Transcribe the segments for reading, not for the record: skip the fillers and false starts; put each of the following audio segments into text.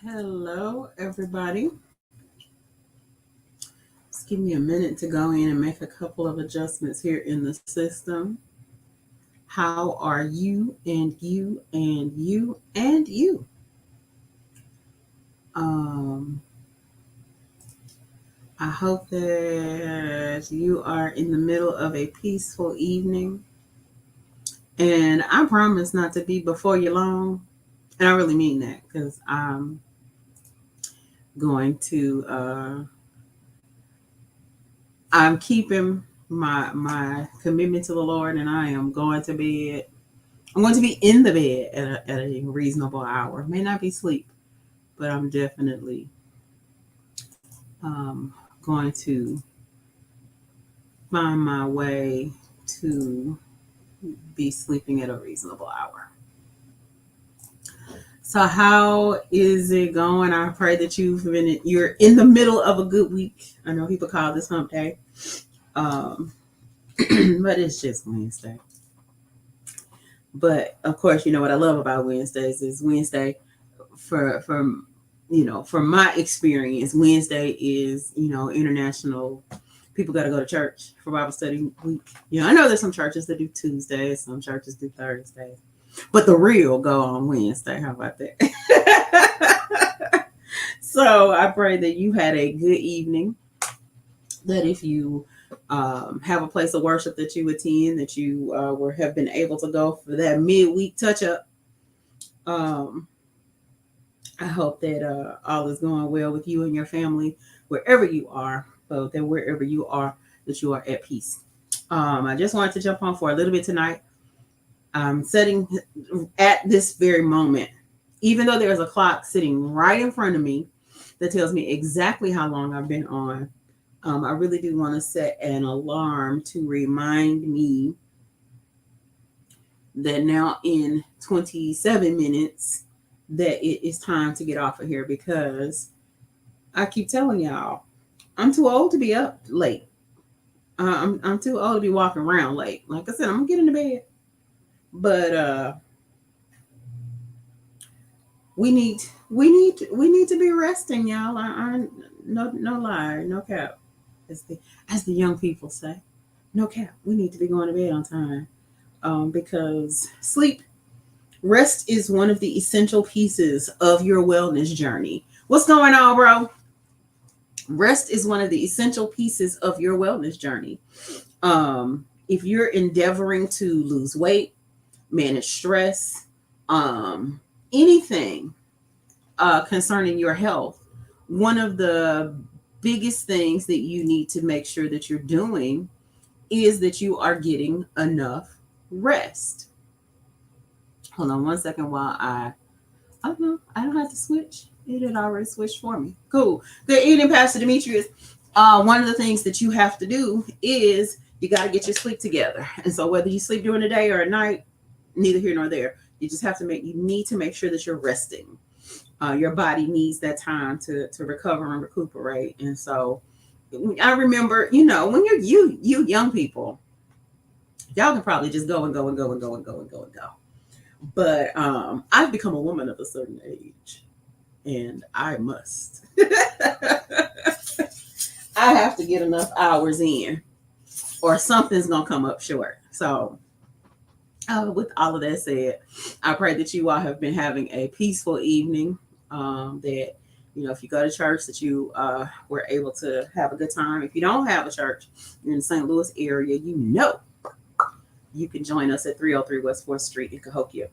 Hello, everybody. Just give me a minute to go in and make a couple of adjustments here in the system. How are you and you and you and you? Um, I hope that you are in the middle of a peaceful evening. And I promise not to be before you long. And I really mean that because I'm going to I'm keeping my commitment to the Lord, and I am going to bed. I'm going to be in the bed at a reasonable hour. May not be sleep, but I'm definitely um, going to find my way to be sleeping at a reasonable hour. So how is it going? I pray that you're in the middle of a good week. I know people call this hump day, um, but it's just Wednesday. But of course, you know what I love about Wednesdays is Wednesday from my experience, Wednesday is international. People got to go to church for Bible study week. I know there's some churches that do Tuesdays, some churches do Thursdays, but the real go on Wednesday. How about that? So I pray that you had a good evening. That if you have a place of worship that you attend, that you have been able to go for that midweek touch up. Um, I hope that all is going well with you and your family, wherever you are, so that wherever you are, that you are at peace. I just wanted to jump on for a little bit tonight. I'm setting at this very moment, even though there's a clock sitting right in front of me that tells me exactly how long I've been on. I really do want to set an alarm to remind me that now in 27 minutes that it is time to get off of here because I keep telling y'all, I'm too old to be up late. I'm too old to be walking around late. Like I said, I'm gonna get into bed, but we need to be resting, y'all. I no lie, no cap, as the young people say, no cap. We need to be going to bed on time, because rest is one of the essential pieces of your wellness journey. What's going on, bro? Rest is one of the essential pieces of your wellness journey. If you're endeavoring to lose weight, manage stress, um, anything concerning your health, one of the biggest things that you need to make sure that you're doing is that you are getting enough rest. Hold on one second while oh no, I don't have to switch. It had already switched for me. Cool. Good evening, Pastor Demetrius. One of the things that you have to do is you got to get your sleep together. And so whether you sleep during the day or at night, neither here nor there. You need to make sure that you're resting. Your body needs that time to recover and recuperate. And so I remember, when you young people, y'all can probably just go and go and go and go and go and go and go. But I've become a woman of a certain age, and I must. I have to get enough hours in, or something's gonna come up short. So, with all of that said, I pray that you all have been having a peaceful evening. That if you go to church, that you were able to have a good time. If you don't have a church, you're in the St. Louis area, you can join us at 303 West 4th Street in Cahokia.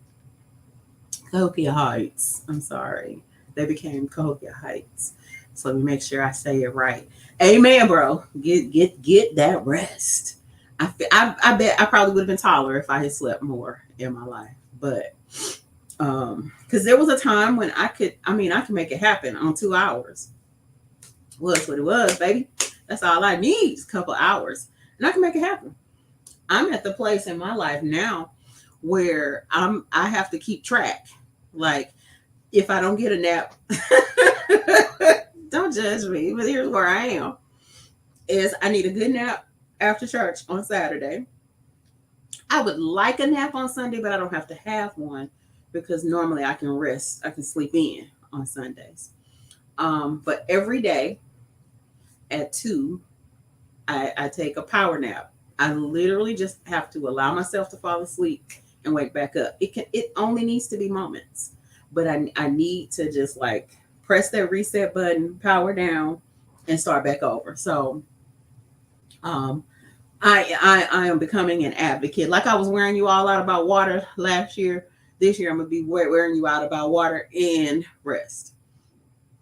Cahokia Heights. I'm sorry. They became Cahokia Heights. So let me make sure I say it right. Amen, bro. Get that rest. I bet I probably would have been taller if I had slept more in my life. But because there was a time when I could make it happen on 2 hours. Was what it was, baby. That's all I need is a couple hours. And I can make it happen. I'm at the place in my life now where I have to keep track. Like, if I don't get a nap, don't judge me, but here's where I am. Is I need a good nap after church on Saturday. I would like a nap on Sunday, but I don't have to have one because normally I can rest. I can sleep in on Sundays. But every day at 2, I take a power nap. I literally just have to allow myself to fall asleep and wake back up. It only needs to be moments, but I need to just like press that reset button, power down, and start back over. So um, I am becoming an advocate. Like I was wearing you all out about water last year. This year I'm gonna be wearing you out about water and rest,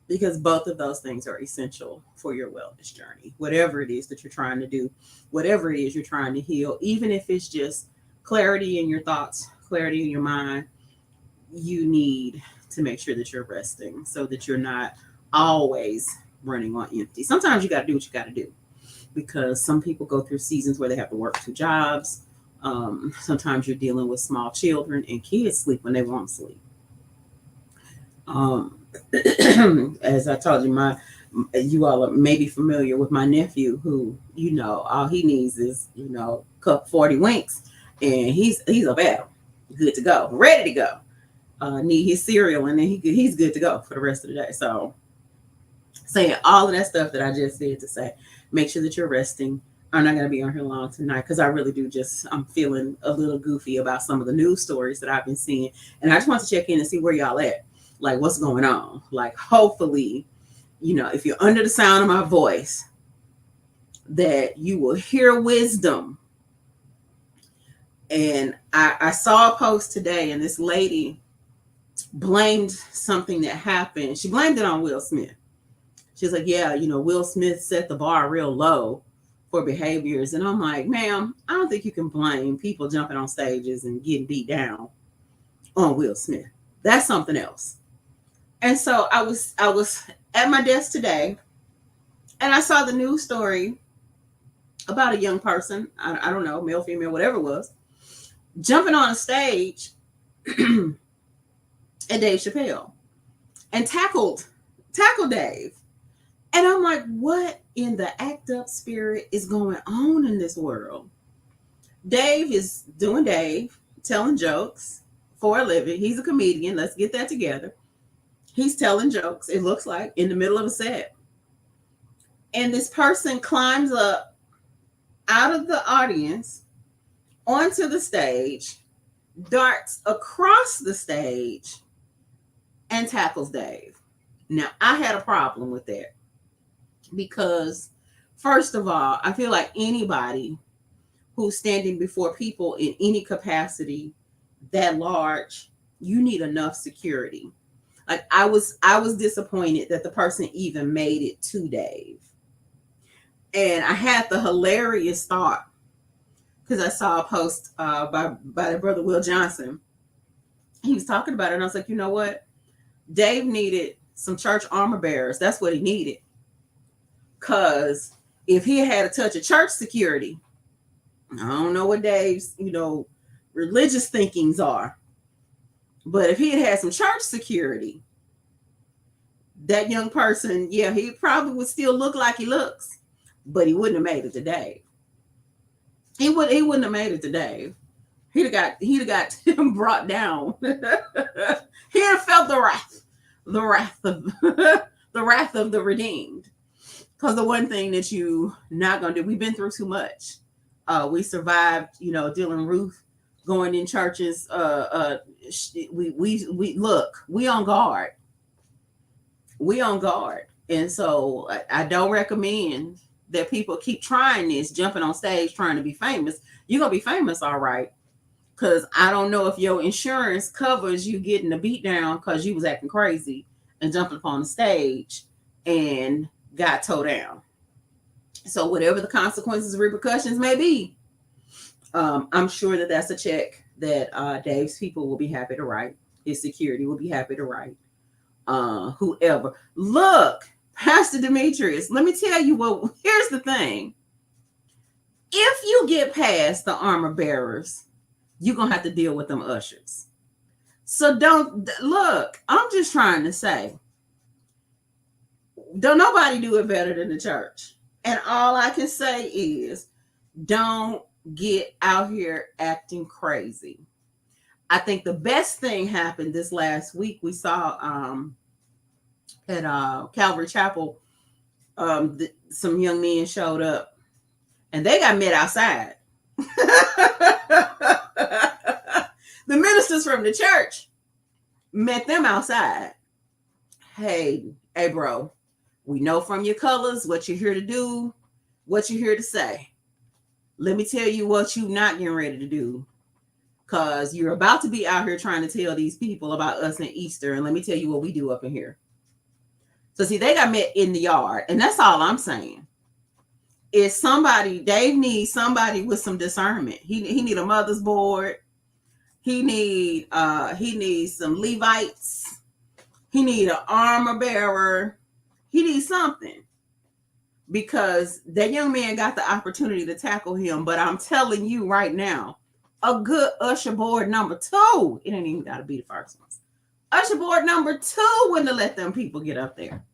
because both of those things are essential for your wellness journey. Whatever it is that you're trying to do, whatever it is you're trying to heal, even if it's just clarity in your thoughts, clarity in your mind, you need to make sure that you're resting so that you're not always running on empty. Sometimes you got to do what you got to do, because some people go through seasons where they have to work 2 jobs. Sometimes you're dealing with small children, and kids sleep when they want to sleep. Um, as I told you, you all are maybe familiar with my nephew, who all he needs is cup 40 winks, and he's up at 'em, good to go, ready to go. Need his cereal, and then he's good to go for the rest of the day. So, saying all of that stuff that I just said to say, make sure that you're resting. I'm not going to be on here long tonight because I really do I'm feeling a little goofy about some of the news stories that I've been seeing. And I just want to check in and see where y'all at. Like, what's going on? Like, hopefully, if you're under the sound of my voice, that you will hear wisdom. And I saw a post today, and this lady blamed something that happened. She blamed it on Will Smith. She's like, yeah, Will Smith set the bar real low for behaviors. And I'm like, ma'am, I don't think you can blame people jumping on stages and getting beat down on Will Smith. That's something else. And so I was at my desk today, and I saw the news story about a young person, I don't know, male, female, whatever it was, jumping on a stage at Dave Chappelle and tackled Dave. And I'm like, what in the act up spirit is going on in this world? Dave is doing Dave, telling jokes for a living. He's a comedian. Let's get that together. He's telling jokes, it looks like, in the middle of a set. And this person climbs up out of the audience onto the stage, darts across the stage, and tackles Dave. Now, I had a problem with that because, first of all, I feel like anybody who's standing before people in any capacity that large, you need enough security. Like, I was disappointed that the person even made it to Dave. And I had the hilarious thought, because I saw a post by the brother Will Johnson. He was talking about it, and I was like, you know what? Dave needed some church armor bearers. That's what he needed. Because if he had to touch a church security, I don't know what Dave's, religious thinkings are. But if he had some church security, that young person, yeah, he probably would still look like he looks, but he wouldn't have made it to Dave. He wouldn't have made it to Dave. He'd have got him brought down. He'd have felt the wrath of the wrath of the redeemed. Because the one thing that you not gonna do, we've been through too much. We survived, Dylan Ruth going in churches. We look, we on guard. We on guard, and so I don't recommend that people keep trying this, jumping on stage trying to be famous. You're gonna be famous, all right. Because I don't know if your insurance covers you getting a beat down because you was acting crazy and jumping up on the stage and got towed down. So whatever the consequences, repercussions may be, I'm sure that that's a check that Dave's people will be happy to write. His security will be happy to write. Whoever. Look, Pastor Demetrius, let me tell you what, here's the thing. If you get past the armor bearers, you're going to have to deal with them ushers. So don't, look, I'm just trying to say, don't nobody do it better than the church. And all I can say is, don't get out here acting crazy. I think the best thing happened this last week. We saw at Calvary Chapel. Some young men showed up, and they got met outside. The ministers from the church met them outside. Hey, bro, we know from your colors what you're here to do, what you're here to say. Let me tell you what you're not getting ready to do. Because you're about to be out here trying to tell these people about us and Easter. And let me tell you what we do up in here. So, see, they got met in the yard. And that's all I'm saying. Is somebody, Dave needs somebody with some discernment. He need a mother's board. He needs some Levites. He need an armor bearer. He needs something. Because that young man got the opportunity to tackle him. But I'm telling you right now, a good usher board number 2, it ain't even got to be the first one. Usher board number 2 wouldn't have let them people get up there.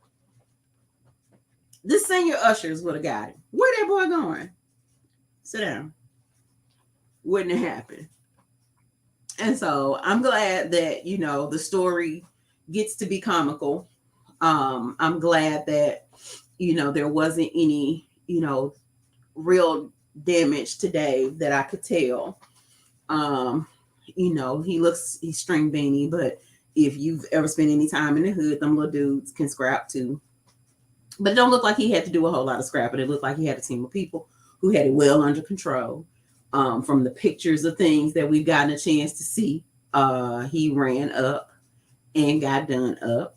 The senior ushers would have got him. Where that boy going? Sit down. Wouldn't have happened. And so I'm glad that, the story gets to be comical. I'm glad that, there wasn't any, real damage to Dave that I could tell. He's string beanie, but if you've ever spent any time in the hood, them little dudes can scrap too. But it don't look like he had to do a whole lot of scrapping. It looked like he had a team of people who had it well under control. From the pictures of things that we've gotten a chance to see, he ran up and got done up.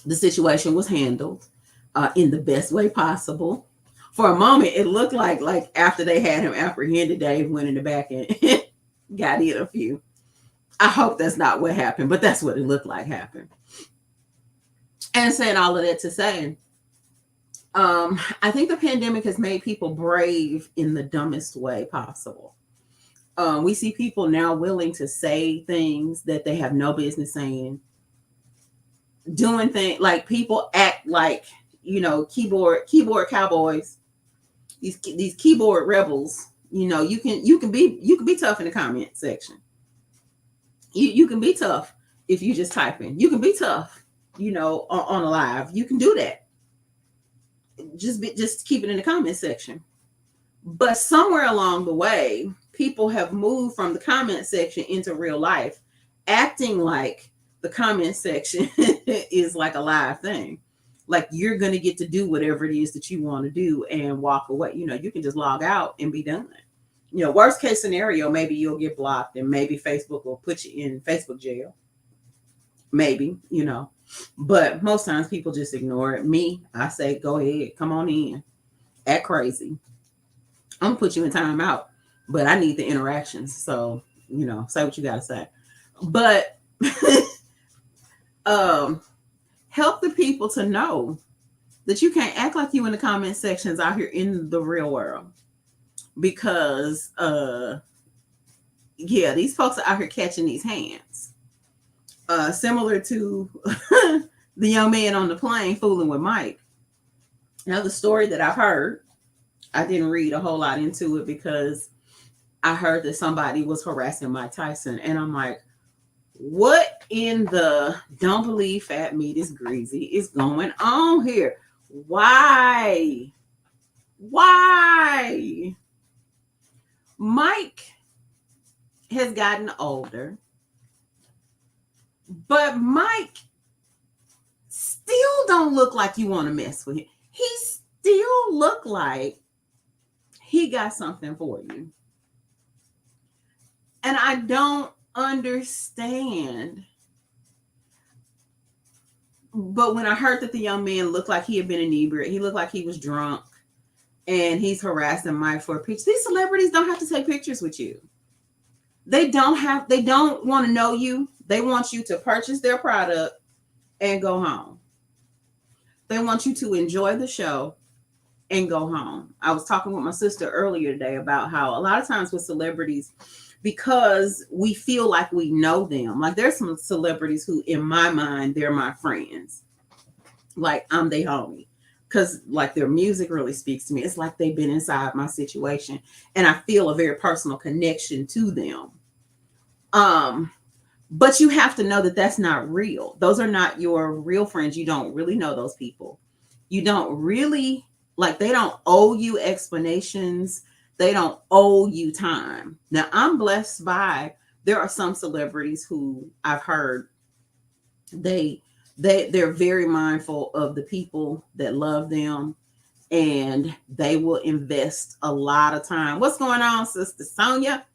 The situation was handled in the best way possible. For a moment, it looked like after they had him apprehended, Dave went in the back and got in a few. I hope that's not what happened, but that's what it looked like happened. And saying all of that to say, I think the pandemic has made people brave in the dumbest way possible. We see people now willing to say things that they have no business saying, doing things like people act like, keyboard cowboys, these keyboard rebels. You can be tough in the comment section. You can be tough if you just type in. You can be tough, on a live. You can do that. Just keep it in the comment section. But somewhere along the way, people have moved from the comment section into real life, acting like the comment section is like a live thing. Like you're going to get to do whatever it is that you want to do and walk away. You can just log out and be done. Worst case scenario, maybe you'll get blocked and maybe Facebook will put you in Facebook jail. Maybe, but most times people just ignore it. Me, I say, go ahead, come on in, act crazy. I'm gonna put you in timeout, but I need the interactions. So, say what you gotta say. But help the people to know that you can't act like you in the comment sections out here in the real world. Because these folks are out here catching these hands. Similar to the young man on the plane fooling with Mike. Now, the story that I've heard, I didn't read a whole lot into it because I heard that somebody was harassing Mike Tyson. And I'm like, what in the don't believe fat meat is greasy is going on here? Why? Mike has gotten older. But Mike still don't look like you want to mess with him. He still look like he got something for you. And I don't understand. But when I heard that the young man looked like he had been inebriated, he looked like he was drunk, and he's harassing Mike for a picture. These celebrities don't have to take pictures with you. They don't want to know you. They want you to purchase their product and go home. They want you to enjoy the show and go home. I was talking with my sister earlier today about how a lot of times with celebrities, because we feel like we know them, like there's some celebrities who, in my mind, they're my friends. Like I'm their homie. Because like their music really speaks to me. It's like they've been inside my situation and I feel a very personal connection to them. But you have to know that that's not real. Those are not your real friends. You don't really know those people. You don't really, like, they don't owe you explanations. They don't owe you time. Now, I'm blessed by, there are some celebrities who I've heard they they're very mindful of the people that love them, and they will invest a lot of time. What's going on, Sister Sonia?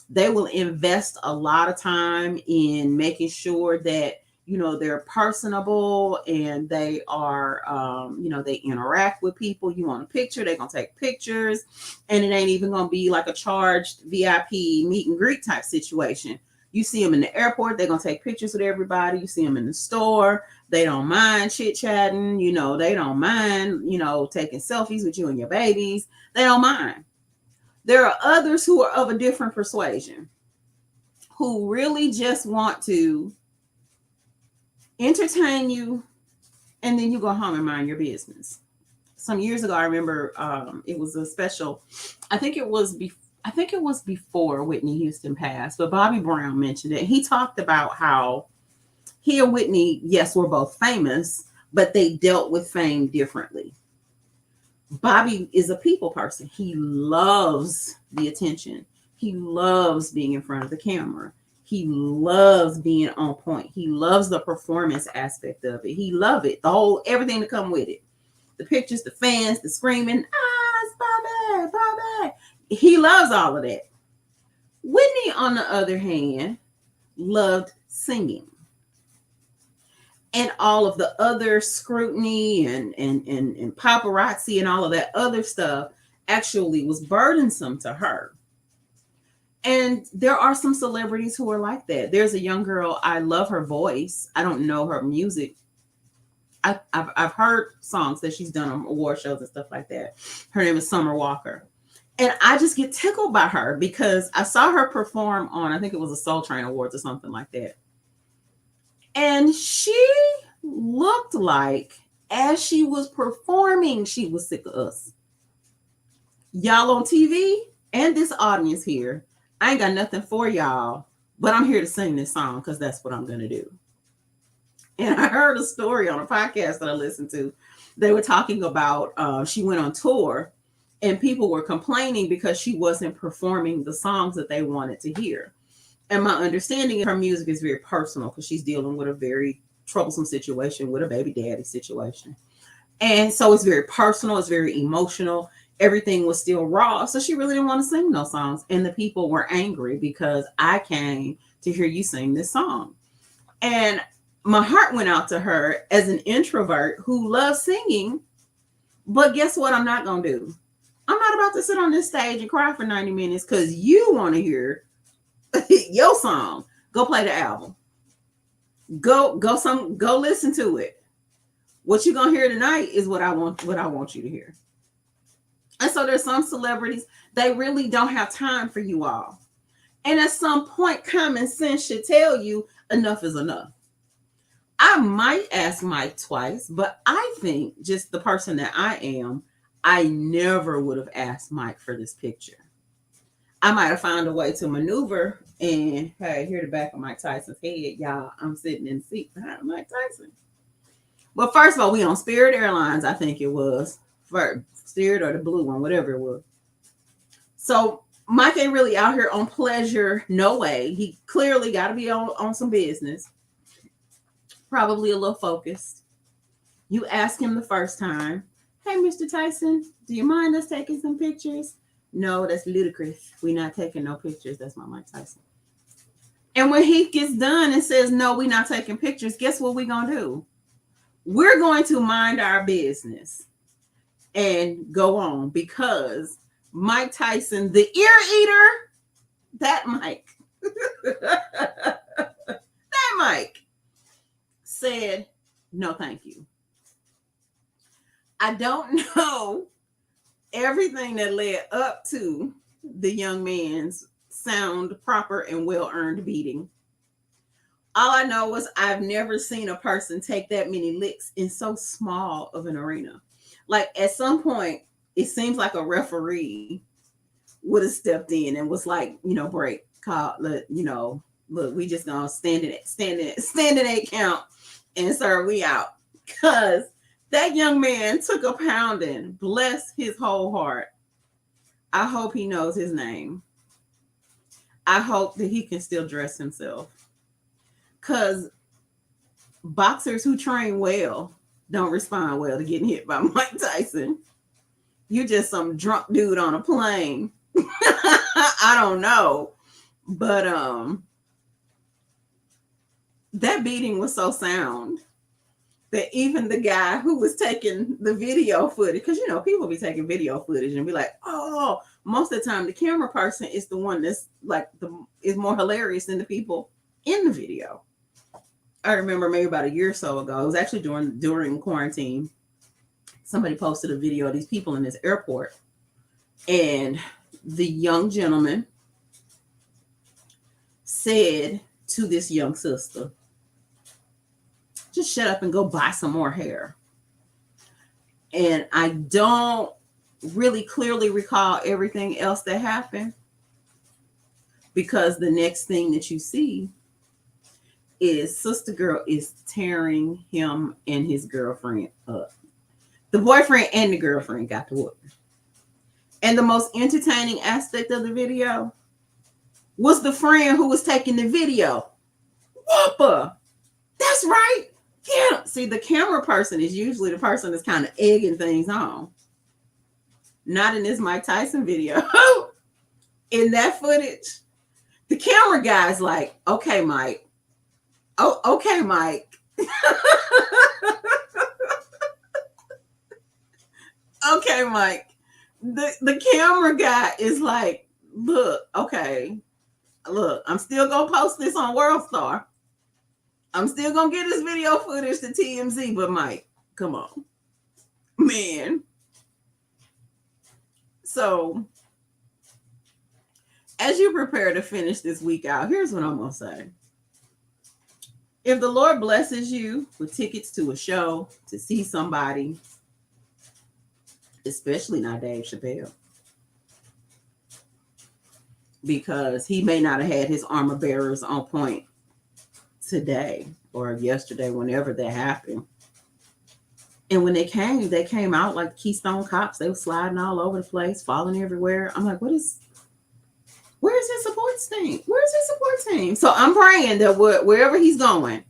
They will invest a lot of time in making sure that, they're personable, and they are, they interact with people. You want a picture, they're gonna take pictures, and it ain't even gonna be like a charged VIP meet and greet type situation. You see them in the airport, they're gonna take pictures with everybody. You see them in the store, they don't mind chit chatting. They don't mind, taking selfies with you and your babies. They don't mind. There are others who are of a different persuasion, who really just want to entertain you, and then you go home and mind your business. Some years ago, I remember, it was a special. I think it was before Whitney Houston passed, but Bobby Brown mentioned it. He talked about how he and Whitney, yes, were both famous, but they dealt with fame differently. Bobby is a people person. He loves the attention. He loves being in front of the camera. He loves being on point. He loves the performance aspect of it. He loves it. The whole, everything to come with it. The pictures, the fans, the screaming, it's Bobby, Bobby. He loves all of that. Whitney, on the other hand, loved singing. And all of the other scrutiny and paparazzi and all of that other stuff actually was burdensome to her. And there are some celebrities who are like that. There's a young girl, I love her voice. I don't know her music. I've heard songs that she's done on award shows and stuff like that. Her name is Summer Walker. And I just get tickled by her because I saw her perform on, I think it was a Soul Train Awards or something like that. And she looked like, as she was performing, she was sick of us. Y'all on TV and this audience here, I ain't got nothing for y'all, but I'm here to sing this song because that's what I'm going to do. And I heard a story on a podcast that I listened to. They were talking about, she went on tour and people were complaining because she wasn't performing the songs that they wanted to hear. And my understanding of her music is very personal because she's dealing with a very troublesome situation with a baby daddy situation. And so it's very personal, it's very emotional. Everything was still raw. So she really didn't want to sing those songs. And the people were angry because I came to hear you sing this song. And my heart went out to her as an introvert who loves singing. But guess what? I'm not going to do. I'm not about to sit on this stage and cry for 90 minutes because you want to hear your song. Go play the album. Go listen to it. What you're gonna hear tonight is what I want you to hear. And so there's some celebrities, they really don't have time for you all. And at some point, common sense should tell you enough is enough. I might ask Mike twice, but I think, just the person that I am, I never would have asked Mike for this picture. I might have found a way to maneuver, and hey, here the back of Mike Tyson's head, y'all. I'm sitting in the seat behind Mike Tyson. But first of all, we on Spirit Airlines, I think it was. For Spirit or the blue one, whatever it was. So Mike ain't really out here on pleasure, no way. He clearly got to be on some business. Probably a little focused. You ask him the first time, hey, Mr. Tyson, do you mind us taking some pictures? No, that's ludicrous. We're not taking no pictures. That's my Mike Tyson. And when he gets done and says, no, we're not taking pictures, guess what we're going to do? We're going to mind our business and go on, because Mike Tyson, the ear eater, that Mike, that Mike said, no, thank you. I don't know everything that led up to the young man's sound, proper and well-earned beating. All I know was I've never seen a person take that many licks in so small of an arena. Like, at some point, it seems like a referee would have stepped in and was like, break, call, Look, we just gonna stand in 8 count and serve we out. Cause that young man took a pounding. Bless his whole heart. I hope he knows his name. I hope that he can still dress himself. Cause boxers who train well don't respond well to getting hit by Mike Tyson. You just some drunk dude on a plane. I don't know. But that beating was so sound that even the guy who was taking the video footage, because you know people be taking video footage and be like, oh, most of the time the camera person is the one that's like is more hilarious than the people in the video. I remember maybe about a year or so ago, it was actually during quarantine. Somebody posted a video of these people in this airport, and the young gentleman said to this young sister, just shut up and go buy some more hair. And I don't really clearly recall everything else that happened, because the next thing that you see is sister girl is tearing him and his girlfriend up. The boyfriend and the girlfriend got to whoop. And the most entertaining aspect of the video was the friend who was taking the video. Whooper! That's right. Yeah. See, the camera person is usually the person that's kind of egging things on. Not in this Mike Tyson video. In that footage, the camera guy's like, okay, Mike. Oh, okay, Mike. Okay, Mike. The camera guy is like, look, okay. Look, I'm still going to post this on World Star. I'm still going to get this video footage to TMZ, but Mike, come on. Man. So, as you prepare to finish this week out, here's what I'm going to say. If the Lord blesses you with tickets to a show, to see somebody, especially not Dave Chappelle, because he may not have had his armor bearers on point today or yesterday, whenever that happened. And when they came out like Keystone Cops. They were sliding all over the place, falling everywhere. I'm like, where's his support team? Where's his support team? So I'm praying that wherever he's going,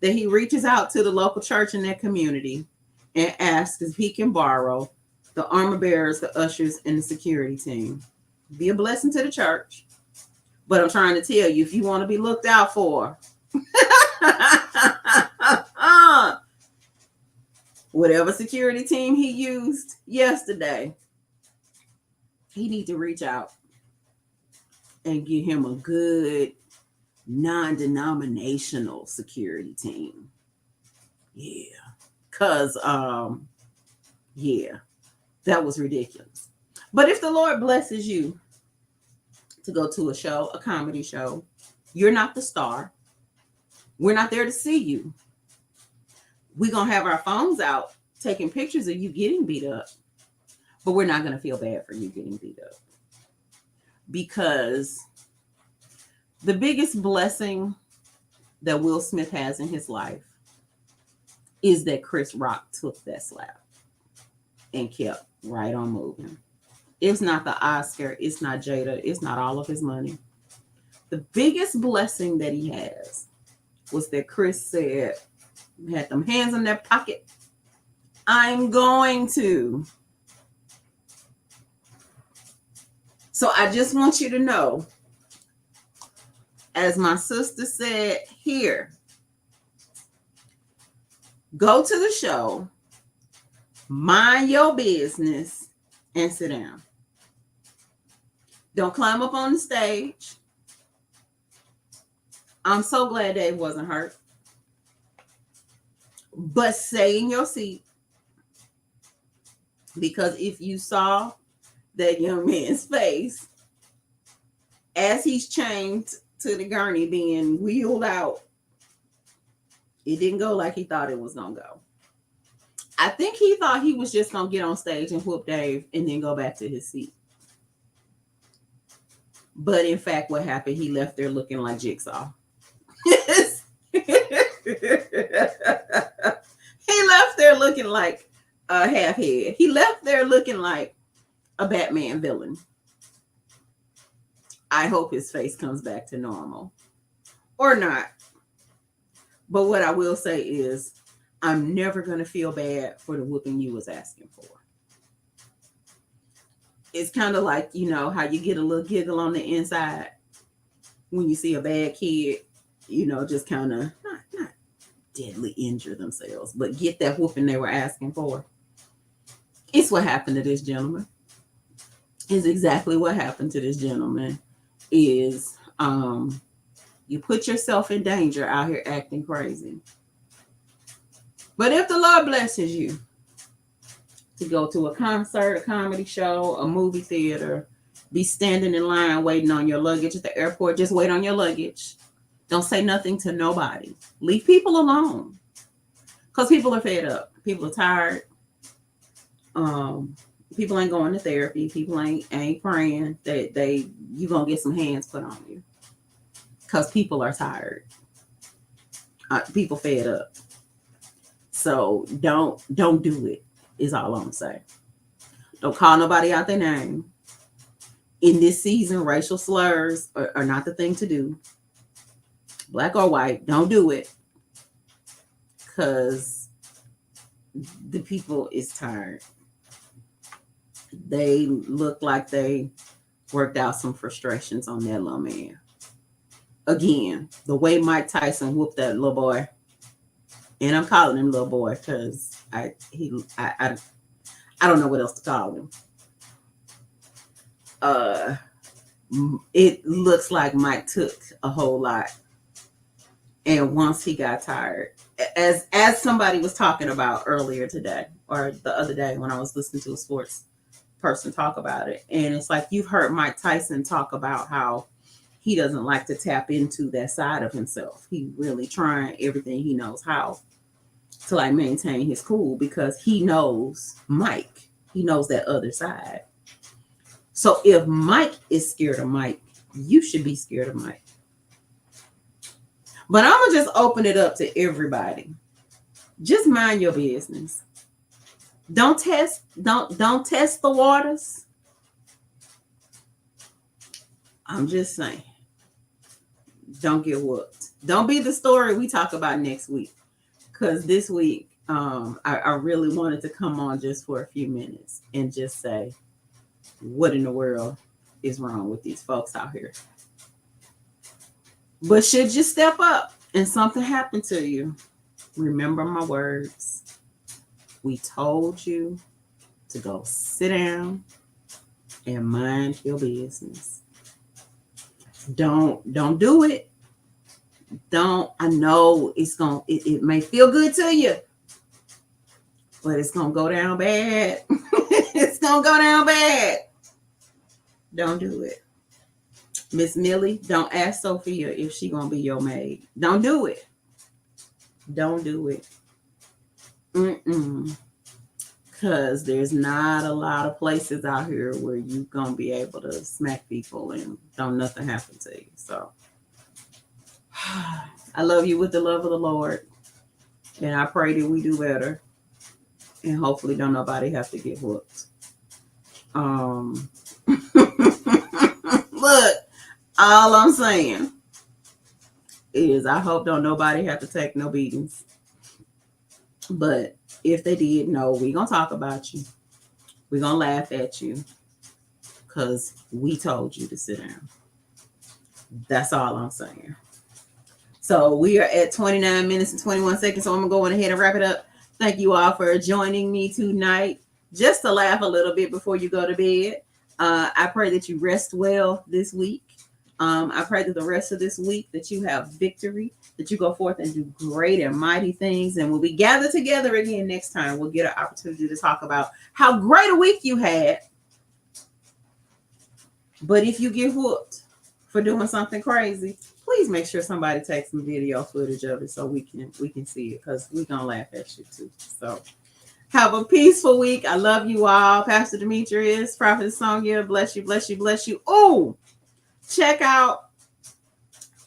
that he reaches out to the local church in that community and asks if he can borrow the armor bearers, the ushers, and the security team. Be a blessing to the church. But I'm trying to tell you, if you want to be looked out for, whatever security team he used yesterday, he need to reach out and get him a good non-denominational security team. Yeah. Because, yeah, that was ridiculous. But if the Lord blesses you to go to a show, a comedy show, you're not the star. We're not there to see you. We're going to have our phones out taking pictures of you getting beat up. But we're not going to feel bad for you getting beat up. Because the biggest blessing that Will Smith has in his life is that Chris Rock took that slap and kept right on moving. It's not the Oscar. It's not Jada. It's not all of his money. The biggest blessing that he has was that Chris said, had them hands in their pocket, I'm going to. So I just want you to know, as my sister said here, go to the show, mind your business, and sit down. Don't climb up on the stage. I'm so glad Dave wasn't hurt. But stay in your seat. Because if you saw that young man's face as he's chained to the gurney being wheeled out, it didn't go like he thought it was going to go. I think he thought he was just going to get on stage and whoop Dave and then go back to his seat. But in fact, what happened, he left there looking like Jigsaw. left there looking like a half head. He left there looking like a Batman villain. I hope his face comes back to normal. Or not. But what I will say is, I'm never going to feel bad for the whooping you was asking for. It's kind of like, you know, how you get a little giggle on the inside when you see a bad kid, you know, just kind of not deadly injure themselves, but get that whooping they were asking for. It's what happened to this gentleman. It's exactly what happened to this gentleman. Is you put yourself in danger out here acting crazy. But if the Lord blesses you to go to a concert, a comedy show, a movie theater, be standing in line waiting on your luggage at the airport, just wait on your luggage. Don't say nothing to nobody. Leave people alone. Because people are fed up. People are tired. People ain't going to therapy. People ain't praying that you gonna get some hands put on you. Because people are tired. People fed up. So don't do it, is all I'm saying. Don't call nobody out their name. In this season, racial slurs are not the thing to do. Black or white, don't do it. Because the people is tired. They look like they worked out some frustrations on that little man. Again, the way Mike Tyson whooped that little boy, and I'm calling him little boy because I don't know what else to call him. It looks like Mike took a whole lot, and once he got tired, as somebody was talking about earlier today or the other day when I was listening to a sports person talk about it, and it's like you've heard Mike Tyson talk about how he doesn't like to tap into that side of himself. He really trying everything he knows how to like maintain his cool because he knows Mike. He knows that other side. So if Mike is scared of Mike, you should be scared of Mike. But I'm gonna just open it up to everybody. Just mind your business. Don't test the waters. I'm just saying. Don't get whooped. Don't be the story we talk about next week. Because this week, I really wanted to come on just for a few minutes and just say, what in the world is wrong with these folks out here? But should you step up and something happened to you, remember my words. We told you to go sit down and mind your business. Don't do it. I know it may feel good to you, but it's gonna go down bad. It's gonna go down bad. Don't do it. Miss Millie, don't ask Sophia if she gonna be your maid. Don't do it. Don't do it. Because there's not a lot of places out here where you gonna be able to smack people and don't nothing happen to you. So I love you with the love of the Lord, and I pray that we do better, and hopefully don't nobody have to get whooped. Look, all I'm saying is I hope don't nobody have to take no beatings. But if they did, no, we gonna talk about you. We gonna laugh at you because we told you to sit down. That's all I'm saying. So we are at 29 minutes and 21 seconds. So I'm gonna go on ahead and wrap it up. Thank you all for joining me tonight. Just to laugh a little bit before you go to bed. I pray that you rest well this week. I pray that the rest of this week that you have victory, that you go forth and do great and mighty things. And when we gather together again next time, we'll get an opportunity to talk about how great a week you had. But if you get whooped for doing something crazy, please make sure somebody takes some video footage of it so we can see it, because we're gonna laugh at you too. So have a peaceful week. I love you all. Pastor Demetrius, Prophet Sonia, bless you, bless you, bless you. Oh, check out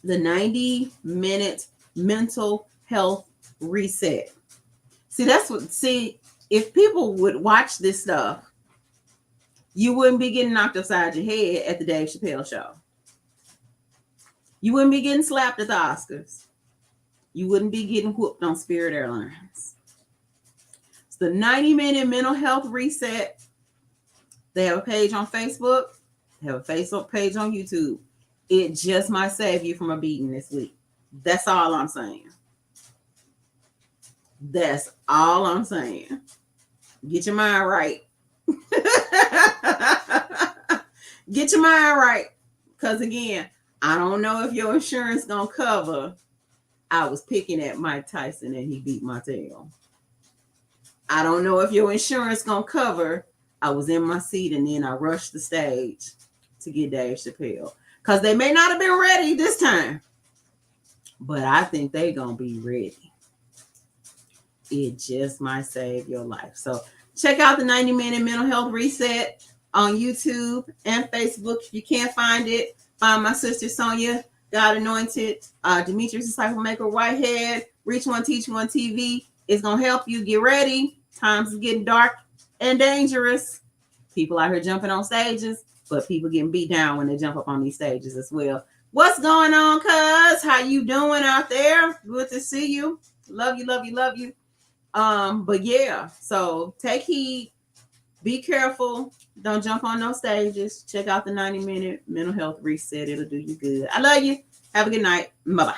the 90-minute mental health reset. If people would watch this stuff, you wouldn't be getting knocked upside your head at the Dave Chappelle show. You wouldn't be getting slapped at the Oscars. You wouldn't be getting whooped on Spirit Airlines. It's the 90-minute mental health reset. They have a page on Facebook. They have a Facebook page on YouTube. It just might save you from a beating this week. That's all I'm saying. That's all I'm saying. Get your mind right. Get your mind right. Because again, I don't know if your insurance gonna cover. I was picking at Mike Tyson and he beat my tail. I don't know if your insurance gonna cover. I was in my seat and then I rushed the stage to get Dave Chappelle. Because they may not have been ready this time. But I think they gonna be ready. It just might save your life. So check out the 90-minute mental health reset on YouTube and Facebook. If you can't find it, find my sister Sonia, God Anointed, Demetrius Disciple Maker Whitehead, Reach One, Teach One TV. It's going to help you get ready. Times is getting dark and dangerous. People out here jumping on stages, but people getting beat down when they jump up on these stages as well. What's going on, cuz? How you doing out there? Good to see you. Love you, love you, love you. But yeah, so take heed, be careful, don't jump on no stages. Check out the 90-minute mental health reset. It'll do you good. I love you. Have a good night. Bye-bye.